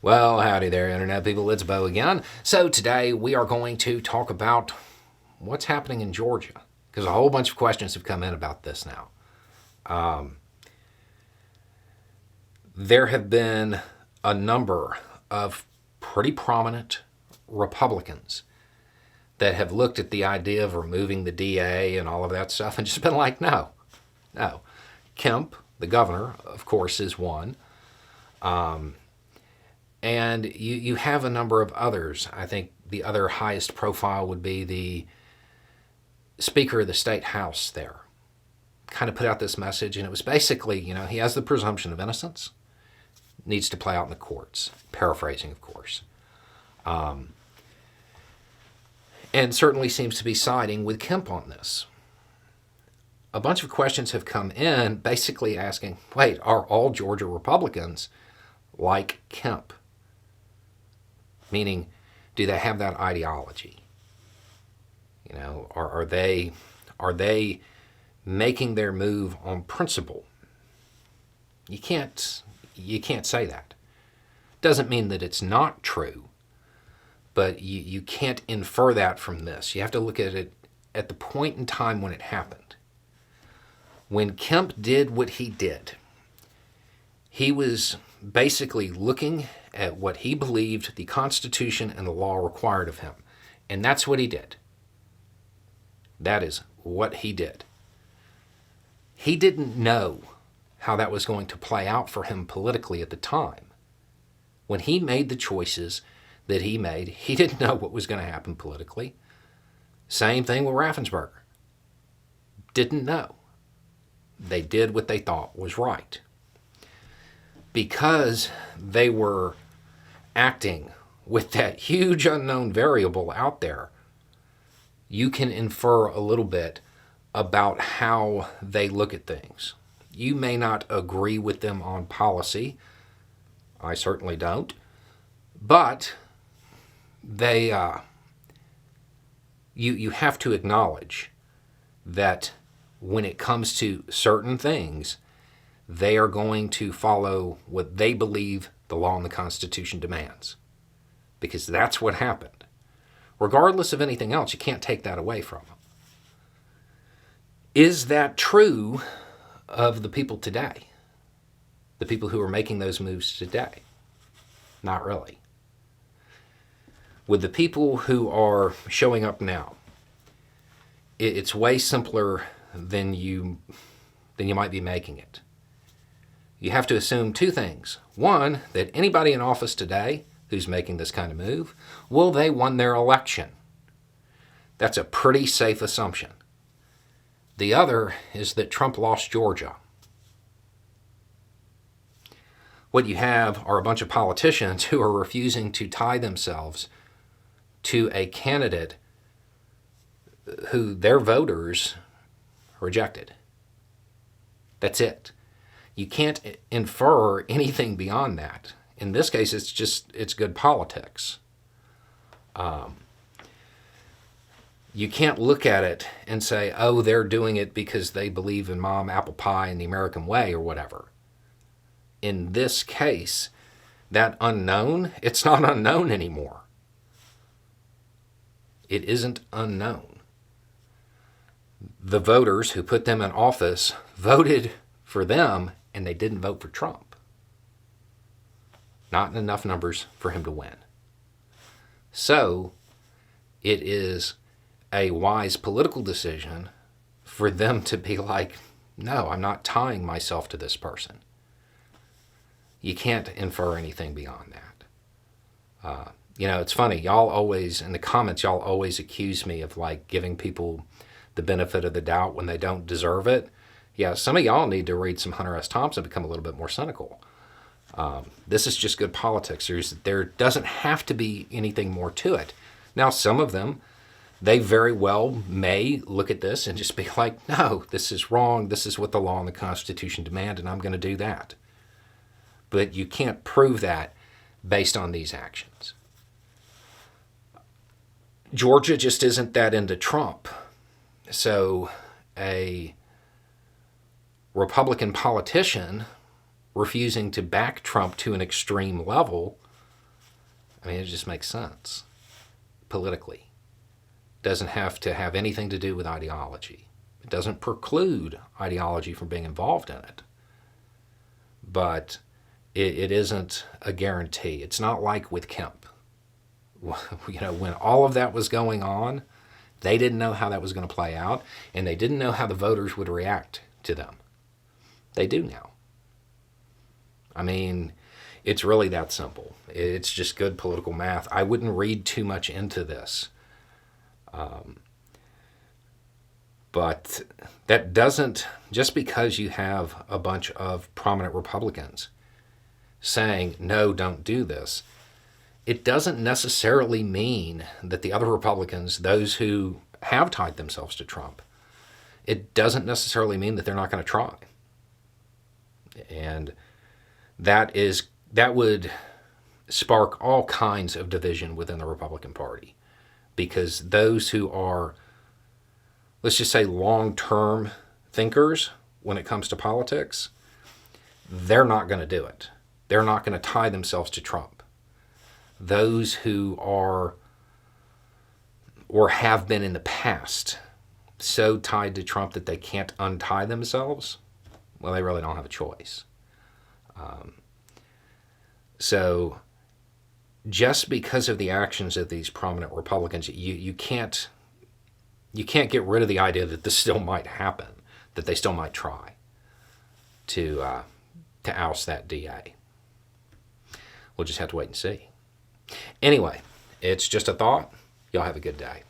Well, howdy there, Internet people. It's Bo again. So, today we are going to talk about what's happening in Georgia because a whole bunch of questions have come in about this now. There have been a number of pretty prominent Republicans that have looked at the idea of removing the DA and all of that stuff and just been like, no. Kemp, the governor, of course, is one. And you have a number of others. I think the other highest profile would be the Speaker of the State House there. Kind of put out this message, and it was basically, he has the presumption of innocence. Needs to play out in the courts. Paraphrasing, of course. And certainly seems to be siding with Kemp on this. A bunch of questions have come in basically asking, wait, are all Georgia Republicans like Kemp? Meaning, do they have that ideology? Are they making their move on principle? You can't say that. Doesn't mean that it's not true, but you can't infer that from this. You have to look at it at the point in time when it happened. When Kemp did what he did, he was basically looking at what he believed the Constitution and the law required of him. And that's what he did. That is what he did. He didn't know how that was going to play out for him politically at the time. When he made the choices that he made, he didn't know what was going to happen politically. Same thing with Raffensperger. Didn't know. They did what they thought was right. Because they were acting with that huge unknown variable out there, you can infer a little bit about how they look at things. You may not agree with them on policy. I certainly don't. But you have to acknowledge that when it comes to certain things, they are going to follow what they believe the law and the Constitution demands. Because that's what happened. Regardless of anything else, you can't take that away from them. Is that true of the people today? The people who are making those moves today? Not really. With the people who are showing up now, it's way simpler than you might be making it. You have to assume two things. One, that anybody in office today who's making this kind of move, they won their election. That's a pretty safe assumption. The other is that Trump lost Georgia. What you have are a bunch of politicians who are refusing to tie themselves to a candidate who their voters rejected. That's it. You can't infer anything beyond that. In this case, it's good politics. You can't look at it and say, they're doing it because they believe in mom, apple pie, and the American way or whatever. In this case, that unknown, it's not unknown anymore. It isn't unknown. The voters who put them in office voted for them, and they didn't vote for Trump. Not in enough numbers for him to win. So, it is a wise political decision for them to be like, no, I'm not tying myself to this person. You can't infer anything beyond that. It's funny, y'all always, in the comments, y'all always accuse me of giving people the benefit of the doubt when they don't deserve it. Yeah, some of y'all need to read some Hunter S. Thompson and become a little bit more cynical. This is just good politics. There doesn't have to be anything more to it. Now, some of them, they very well may look at this and just be like, no, this is wrong. This is what the law and the Constitution demand, and I'm going to do that. But you can't prove that based on these actions. Georgia just isn't that into Trump. So a Republican politician refusing to back Trump to an extreme level I mean, it just makes sense politically. Doesn't have to have anything to do with ideology. It doesn't preclude ideology from being involved in it. But it isn't a guarantee. It's not like with Kemp. When all of that was going on, they didn't know how that was going to play out, and they didn't know how the voters would react to them. They do now. I mean, it's really that simple. It's just good political math. I wouldn't read too much into this. But that doesn't, just because you have a bunch of prominent Republicans saying, no, don't do this, it doesn't necessarily mean that the other Republicans, those who have tied themselves to Trump, it doesn't necessarily mean that they're not going to try. And that would spark all kinds of division within the Republican Party, because those who are, let's just say, long-term thinkers when it comes to politics, they're not going to do it. They're not going to tie themselves to Trump. Those who are, or have been in the past, so tied to Trump that they can't untie themselves, well, they really don't have a choice. So just because of the actions of these prominent Republicans, you can't get rid of the idea that this still might happen, that they still might try to oust that DA. We'll just have to wait and see. Anyway, it's just a thought. Y'all have a good day.